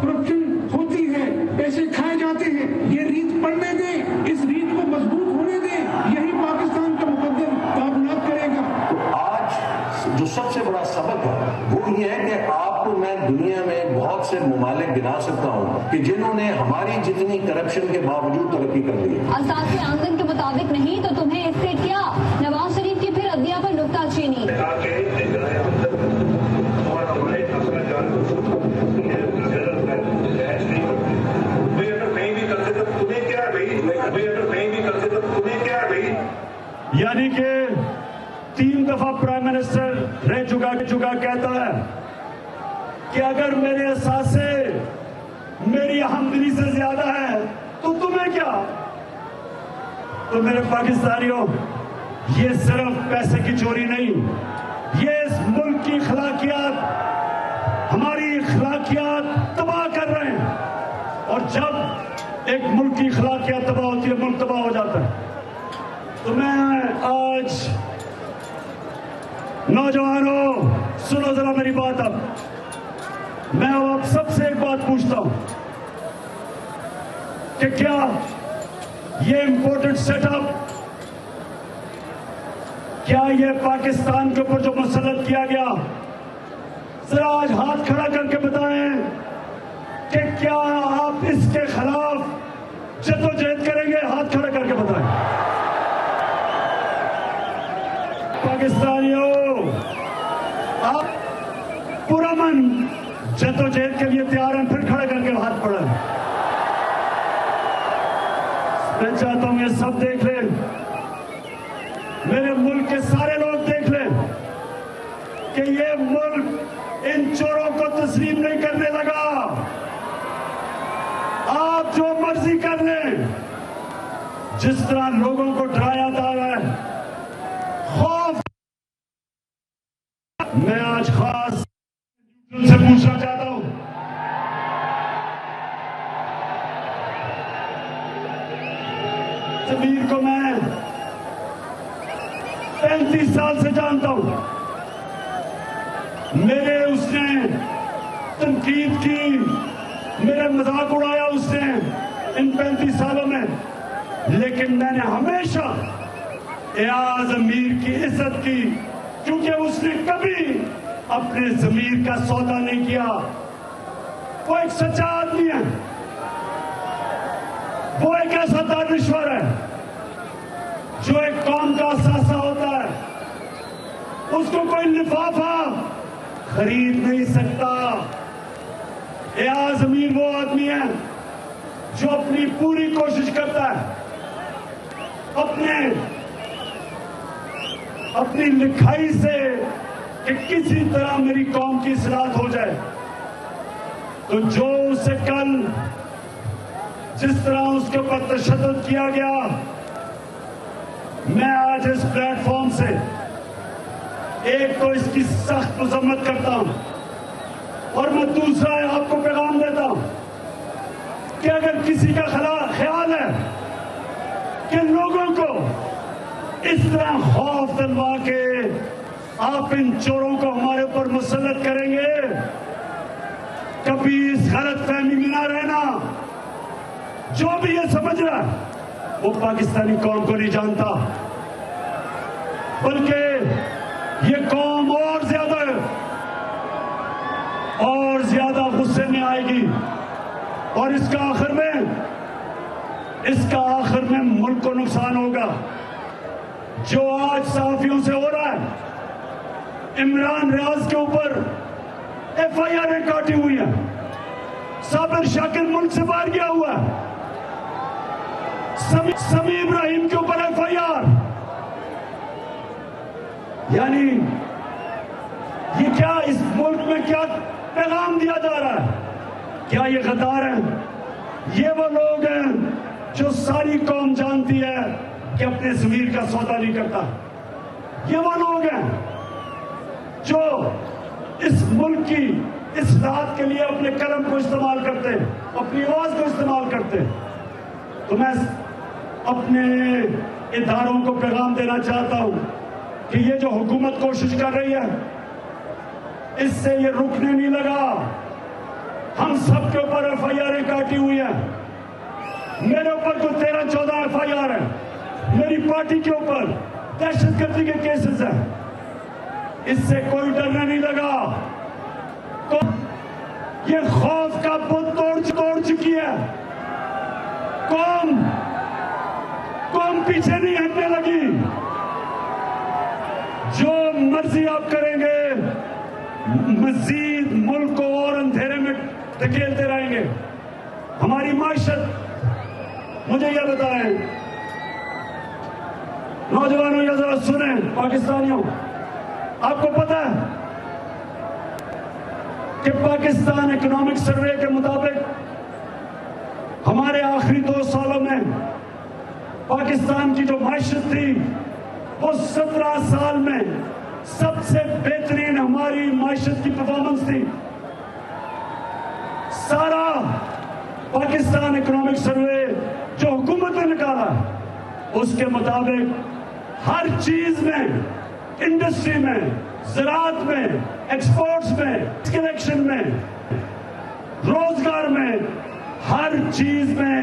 کرپشن ہوتی ہے، پیسے کھائے جاتے ہیں، یہ ریت پڑھنے دیں، اس ریت کو مضبوط ہونے دیں، یہی پاکستان کا مقدر کامیاب کرے گا. تو آج جو سب سے بڑا سبق ہے وہ یہ ہے کہ آپ کو میں دنیا میں بہت سے ممالک گنا سکتا ہوں کہ جنہوں نے ہماری جتنی کرپشن کے باوجود ترقی کر لی ہے. اساسی آمدن کے مطابق نہیں تو تمہیں اس سے کیا؟ نواز شریف کی پھر عدلیہ پر نکتہ چینی. یعنی کہ 3 دفعہ پرائم منسٹر رہ چکا کہتا ہے کہ اگر میرے اثاثے میری آمدنی سے زیادہ ہے تو تمہیں کیا؟ تو میرے پاکستانیوں، یہ صرف پیسے کی چوری نہیں، یہ اس ملک کی اخلاقیات، ہماری اخلاقیات تباہ کر رہے ہیں. اور جب ایک ملک کی اخلاقیات تباہ ہوتی ہے، ملک تباہ ہو جاتا ہے. تو میں آج نوجوانوں سنو ذرا میری بات. اب میں آپ سب سے ایک بات پوچھتا ہوں کہ کیا یہ امپورٹڈ سیٹ اپ، کیا یہ پاکستان کے اوپر جو مسلط کیا گیا، ذرا آج ہاتھ کھڑا کر کے بتائیں کہ کیا آپ اس کے خلاف جدوجہد کریں گے؟ ہاتھ کھڑا کر کے بتائیں۔ پاکستانیوں، آپ پرامن جدوجہد کے لیے تیار ہیں؟ پھر کھڑا کر کے ہاتھ پڑھیں۔ میں چاہتا ہوں یہ سب دیکھ لیں، میرے ملک کے سارے لوگ دیکھ لیں کہ یہ ملک ان چوروں کو تسلیم نہیں کرنے لگا۔ آپ جو مرضی کر لیں، جس طرح لوگوں کو ڈرایا جا رہا ہے، خوف۔ میں آج خاص سے پوچھنا چاہتا ہوں، ضمیر کو میں 35 سال سے جانتا ہوں، میرے اس نے تنقید کی، میرے مذاق اڑایا اس نے ان 35 سالوں میں، لیکن میں نے ہمیشہ ایاز امیر کی عزت کی، کیونکہ اس نے کبھی اپنے ضمیر کا سودا نہیں کیا۔ وہ ایک سچا آدمی ہے، وہ ایک ایسا دانشور ہے جو ایک قوم کا اثاثہ ہوتا ہے، اس کو کوئی لفافہ خرید نہیں سکتا۔ ایاز امیر وہ آدمی ہے جو اپنی پوری کوشش کرتا ہے اپنی لکھائی سے کہ کسی طرح میری قوم کی اصلاح ہو جائے۔ تو جو اسے کل جس طرح اس کے اوپر تشدد کیا گیا، میں آج اس پلیٹ فارم سے ایک تو اس کی سخت مذمت کرتا ہوں، اور میں دوسرا آپ کو پیغام دیتا ہوں کہ اگر کسی کا خیال ہے کہ لوگوں کو اس طرح خوف دلوا کے آپ ان چوروں کو ہمارے اوپر مسلط کریں گے، کبھی اس غلط فہمی میں نہ رہنا۔ جو بھی یہ سمجھ رہا ہے وہ پاکستانی قوم کو نہیں جانتا، بلکہ یہ قوم اور زیادہ غصے میں آئے گی، اور اس کا آخر میں ملک کو نقصان ہوگا۔ جو آج صحافیوں سے ہو رہا ہے، عمران ریاض کے اوپر FIR کاٹی ہوئی ہے، صابر شاکر ملک سے باہر گیا ہوا ہے، سمیع ابراہیم کے اوپر FIR، یعنی یہ کیا اس ملک میں کیا پیغام دیا جا رہا ہے؟ کیا یہ غدار ہیں؟ یہ وہ لوگ ہیں جو ساری قوم جانتی ہے کہ اپنے ضمیر کا سودا نہیں کرتا۔ یہ وہ لوگ ہیں جو اس ملک کی اصلاحات کے لیے اپنے قلم کو استعمال کرتے ہیں، اپنی آواز کو استعمال کرتے ہیں۔ تو میں اپنے اداروں کو پیغام دینا چاہتا ہوں کہ یہ جو حکومت کوشش کر رہی ہے، اس سے یہ رکنے نہیں لگا۔ ہم سب کے اوپر FIR کاٹی ہوئی ہیں، میرے اوپر کو 13-14 FIR ہیں، میری پارٹی کے اوپر دہشت گردی کے کیسز ہیں، اس سے کوئی ڈرنا نہیں لگا۔ یہ خوف کا بت توڑ چکی ہے، قوم پیچھے نہیں ہٹنے لگی۔ جو مرضی آپ کریں گے، مزید ملک کو اور اندھیرے میں دھکیلتے رہیں گے۔ ہماری معیشت، مجھے یہ بتائیں نوجوانوں، یہ ذرا سنیں، پاکستانیوں، آپ کو پتہ ہے کہ پاکستان اکنامک سروے کے مطابق ہمارے آخری 2 سالوں میں پاکستان کی جو معیشت تھی، وہ 17 سال میں سب سے بہترین ہماری معیشت کی پرفارمنس تھی۔ سارا پاکستان اکنامک سروے جو حکومت نے نکالا، اس کے مطابق ہر چیز میں، انڈسٹری میں، زراعت میں، ایکسپورٹس میں، کلیکشن میں، روزگار میں، ہر چیز میں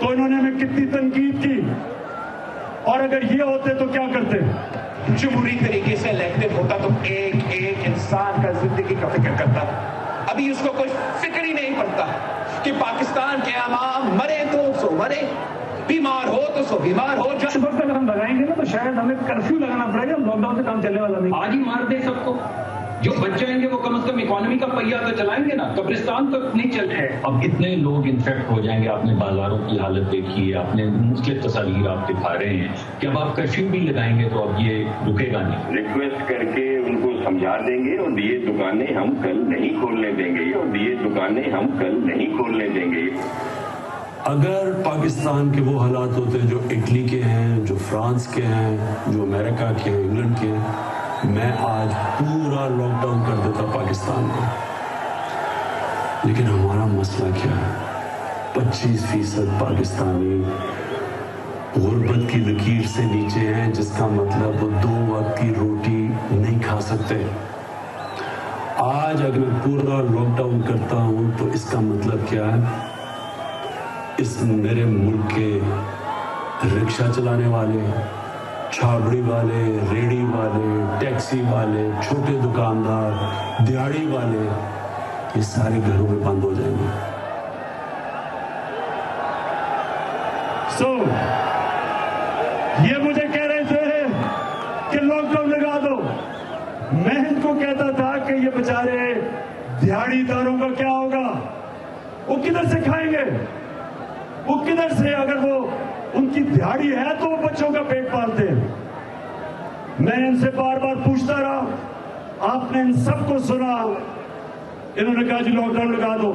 تو انہوں نے ہمیں کتنی تنقید کی, اور اگر یہ ہوتے تو کیا کرتے؟ جمہوری طریقے سے الیکٹڈ ہوتا تو ایک ایک انسان کا زندگی کا فکر کرتا. ابھی اس کو کوئی فکر ہی نہیں پڑتا کہ پاکستان کے عوام مرے تو سو مرے, بیمار ہو تو سو بیمار ہو. اس وقت اگر ہم لگائیں گے نا تو شاید ہمیں کرفیو لگانا پڑے گا, لاک ڈاؤن سے کام چلنے والا نہیں. آج ہی مار دیں سب کو, جو بچ جائیں گے وہ کم از کم اکانومی کا پہیہ تو چلائیں گے نا, قبرستان تو نہیں چل رہے. اب اتنے لوگ انفیکٹ ہو جائیں گے, آپ نے بازاروں کی حالت دیکھی ہے, آپ نے مختلف تصاویر آپ دکھا رہے ہیں کہ اب آپ کرفیو بھی لگائیں گے تو اب یہ رکے گا نہیں. ریکویسٹ کر کے ان کو سمجھا دیں گے, اور یہ دکانیں ہم کل نہیں کھولنے دیں گے, اور یہ دکانیں ہم کل نہیں کھولنے دیں گے. اگر پاکستان کے وہ حالات ہوتے جو اٹلی کے ہیں, جو فرانس کے ہیں, جو امریکہ کے ہیں, انگلینڈ کے ہیں, میں آج پورا لاک ڈاؤن کر دیتا پاکستان کو. لیکن ہمارا مسئلہ کیا ہے؟ 25% پاکستانی غربت کی لکیر سے نیچے ہیں, جس کا مطلب وہ 2 وقت کی روٹی نہیں کھا سکتے. آج اگر میں پورا لاک ڈاؤن کرتا ہوں تو اس کا مطلب کیا ہے؟ اس میرے ملک کے رکشہ چلانے والے, چھابڑی والے, ریڑی والے, ٹیکسی والے, چھوٹے دکاندار, دیہڑی والے, یہ سارے گھروں میں بند ہو جائیں گے. یہ مجھے کہہ رہے تھے کہ لاک ڈاؤن لگا دو. میں ان کو کہتا تھا کہ یہ بیچارے دیہڑی داروں کا کیا ہوگا, وہ کدھر سے کھائیں گے, وہ کدھر سے, اگر وہ ان کی دیہڑی ہے تو وہ بچوں کا پیٹ پالتے ہیں. میں ان سے بار بار پوچھتا رہا, آپ نے ان سب کو سنا, انہوں نے کہا جی لاک ڈاؤن لگا دو.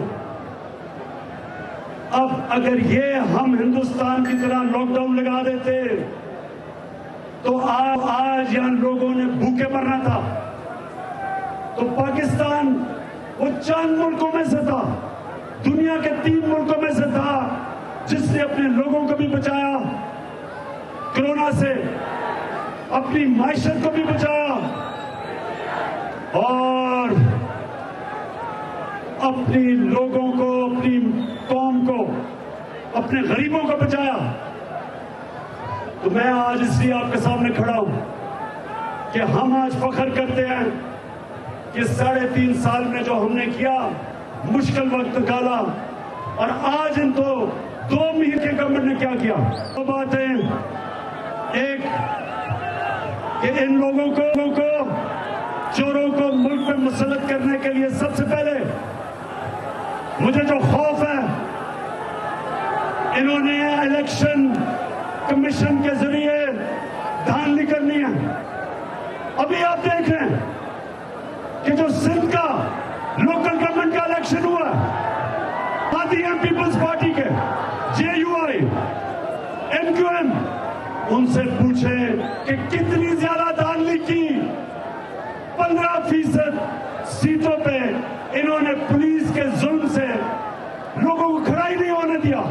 اب اگر یہ ہم ہندوستان کی طرح لاک ڈاؤن لگا دیتے تو آج یہاں لوگوں نے بھوکے مرنا تھا. تو پاکستان وہ چند ملکوں میں سے تھا, دنیا کے 3 ملکوں میں سے تھا جس نے اپنے لوگوں کو بھی بچایا کورونا سے, اپنی معیشت کو بھی بچایا, اور اپنی لوگوں کو, اپنی قوم کو, اپنے غریبوں کو بچایا. تو میں آج اس لیے آپ کے سامنے کھڑا ہوں کہ ہم آج فخر کرتے ہیں کہ 3.5 سال میں جو ہم نے کیا, مشکل وقت نکالا, اور آج ان کو 2 مہینے کے گورنمنٹ نے کیا کیا. دو باتیں, ایک کہ ان لوگوں کو چوروں کو ملک میں مسلط کرنے کے لیے سب سے پہلے مجھے جو خوف ہے, انہوں نے الیکشن کمیشن کے ذریعے دھاندلی کرنی ہے. ابھی آپ دیکھ رہے ہیں کہ جو سندھ کا لوکل گورنمنٹ کا الیکشن ہوا ہے, پارٹی ایم پیپلز پارٹی کے, JUI, MQM, ان سے پوچھے کہ کتنی زیادہ دھاندلی کی. 15% سیٹوں پہ انہوں نے پولیس کے ظلم سے لوگوں کو کھڑا ہی نہیں ہونے دیا.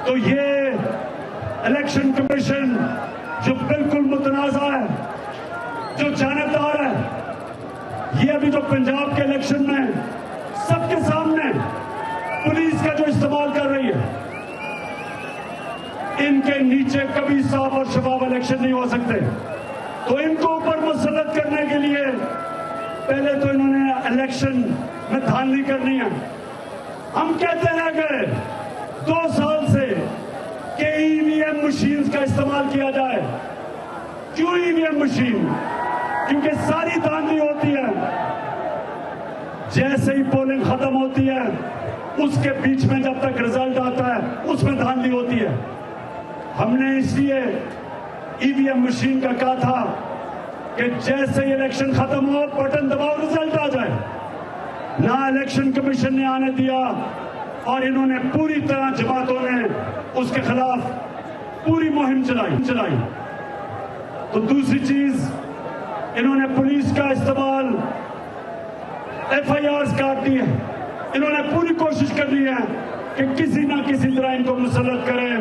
تو یہ الیکشن کمیشن جو بالکل متنازع ہے, جو جانبدار ہے, یہ ابھی جو پنجاب کے الیکشن میں سب کے سامنے پولیس کا جو استعمال کر رہی ہے, ان کے نیچے کبھی صاف اور شفاف الیکشن نہیں ہو سکتے. تو ان کو اوپر مسلط کرنے کے لیے پہلے تو انہوں نے الیکشن میں دھاندلی کرنی ہے. ہم کہتے رہ گئے 2 سال سے کہ EVM مشینز کا استعمال کیا جائے. کیوں EVM مشین؟ کیونکہ ساری دھاندلی ہوتی ہے جیسے ہی پولنگ ختم ہوتی ہے, اس کے بیچ میں جب تک رزلٹ آتا ہے اس میں دھاندلی ہوتی ہے. ہم نے اس لیے EVM مشین کا کہا تھا کہ جیسے ہی الیکشن ختم ہو بٹن دباؤ رزلٹ آ جائے. نہ الیکشن کمیشن نے آنے دیا, اور انہوں نے پوری طرح جماعتوں نے اس کے خلاف پوری مہم چلائی. تو دوسری چیز, انہوں نے پولیس کا استعمال, FIRs کاٹنی ہے. انہوں نے پوری کوشش کرنی ہے کہ کسی نہ کسی طرح ان کو مسلط کریں.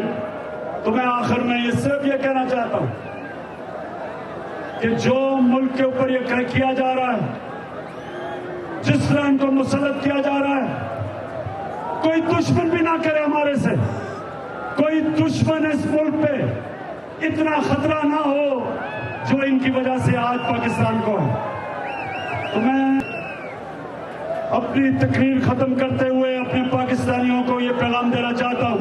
تو میں آخر میں یہ صرف یہ کہنا چاہتا ہوں کہ جو ملک کے اوپر یہ کیا جا رہا ہے, جس طرح ان کو مسلط کیا جا رہا ہے, کوئی دشمن بھی نہ کرے ہمارے سے. کوئی دشمن اس ملک پہ اتنا خطرہ نہ ہو جو ان کی وجہ سے آج پاکستان کو ہے۔ تو میں اپنی تقریر ختم کرتے ہوئے اپنے پاکستانیوں کو یہ پیغام دینا چاہتا ہوں،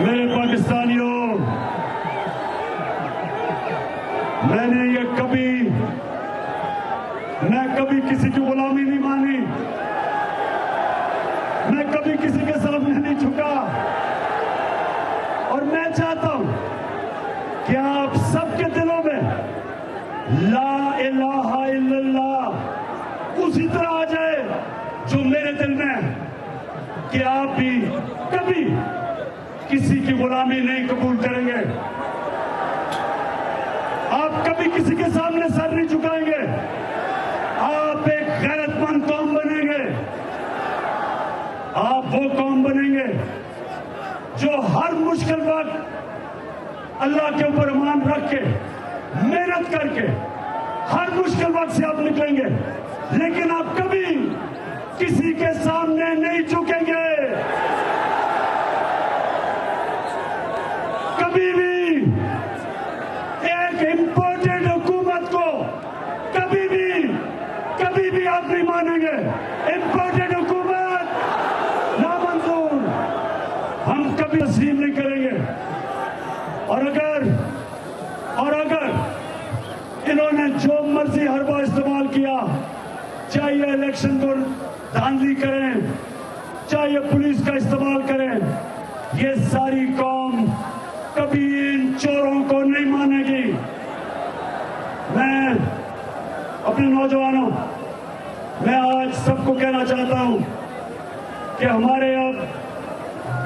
میرے پاکستانیوں، میں کبھی کسی کی غلامی نہیں مانی، میں کبھی کسی کے سامنے نہیں جھکا، اور میں چاہتا ہوں کہ آپ سب کے دلوں میں لا الہ الا اللہ اسی طرح آ جائے جو میرے دل میں ہے، کہ آپ بھی کبھی کسی کی غلامی نہیں قبول کریں گے، آپ کبھی کسی کے سامنے سر نہیں جھکائیں گے، آپ ایک غیرت مند قوم بنیں گے، آپ وہ قوم بنیں گے جو ہر مشکل وقت اللہ کے اوپر ایمان رکھ کے محنت کر کے ہر مشکل وقت سے آپ نکلیں گے، لیکن آپ کبھی کسی کے سامنے نہیں جھکیں گے، کبھی بھی ایک امپورٹنٹ حکومت کو کبھی بھی آپ نہیں مانیں گے، امپورٹنٹ حکومت نامنظور ہم کبھی تسلیم نہیں کریں گے، اور اگر انہوں نے جو مرضی حربہ استعمال کیا، چاہے یہ الیکشن کو دھاندلی کریں، چاہے یہ پولیس کا استعمال کریں، یہ ساری قوم کبھی ان چوروں کو نہیں مانے گی۔ میں اپنے نوجوانوں، میں آج سب کو کہنا چاہتا ہوں کہ ہمارے اب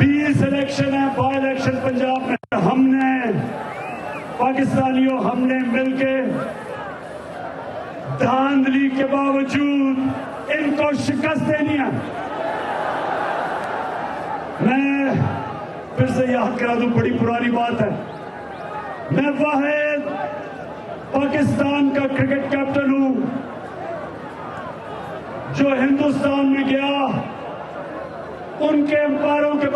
20 الیکشن ہیں، بائی الیکشن پنجاب میں، ہم نے پاکستانیوں ہم نے مل کے دھاندلی کے باوجود ان کو شکست دینی ہے۔ میں پھر سے یاد کرا دوں، بڑی پرانی بات ہے، میں واحد پاکستان کا کرکٹ کیپٹن ہوں جو ہندوستان میں گیا، ان کے امپائروں کے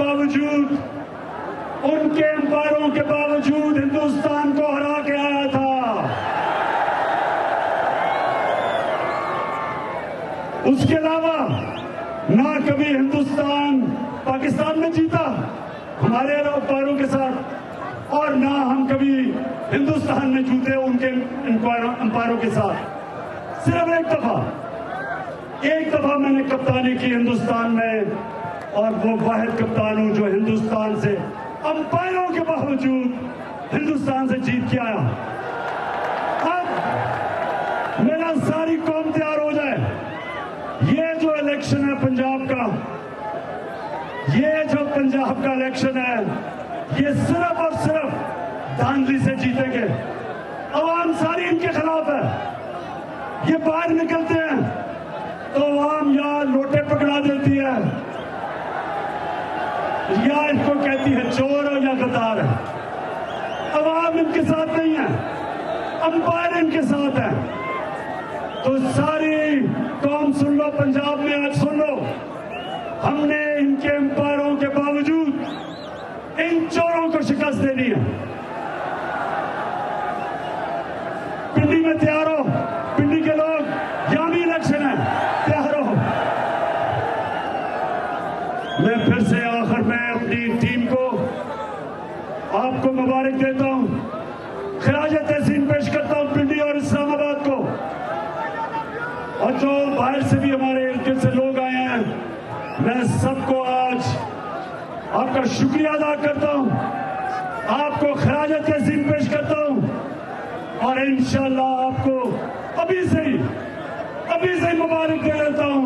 باوجود ہندوستان کو ہرا کے آیا تھا۔ اس کے علاوہ نہ کبھی ہندوستان پاکستان میں جیتا ہمارے امپائروں کے ساتھ، اور نہ ہم کبھی ہندوستان میں جیتے ان کے امپائروں کے ساتھ۔ صرف ایک دفعہ میں نے کپتانی کی ہندوستان میں، اور وہ واحد کپتان ہوں جو ہندوستان سے امپائروں کے باوجود ہندوستان سے جیت کے آیا۔ اب میرا ساری قوم تیار ہو جائے، یہ جو الیکشن ہے پنجاب کا، یہ جو پنجاب کا الیکشن ہے، یہ صرف اور صرف دھاندلی سے جیتیں گے۔ عوام ساری ان کے خلاف ہے، یہ باہر نکلتے ہیں تو عوام یا لوٹے پکڑا دیتی ہے، یا ان کو کہتی ہے چور ہے یا غدار ہے۔ عوام ان کے ساتھ نہیں ہے، امپائر ان کے ساتھ ہے۔ تو ساری قوم سن لو، پنجاب میں آج سن لو، ہم نے ان کے امپائروں کے باوجود ان چوروں کو شکست دینی ہے۔ پنڈی میں تیار ہو، پنڈی کے لوگ، یہاں بھی الیکشن ہے، تیار ہو۔ میں پھر سے آخر میں اپنی ٹیم کو، آپ کو مبارک دیتا ہوں، خراج تحسین پیش کرتا ہوں پنڈی اور اسلام آباد کو، اور جو باہر سے بھی ہمارے علاقے سے لوگ آئے ہیں، میں سب کو آج آپ کا شکریہ ادا کرتا ہوں، آپ کو خراج تحسین پیش کرتا ہوں، اور انشاءاللہ آپ کو ابھی سے ہی مبارک دے دیتا ہوں۔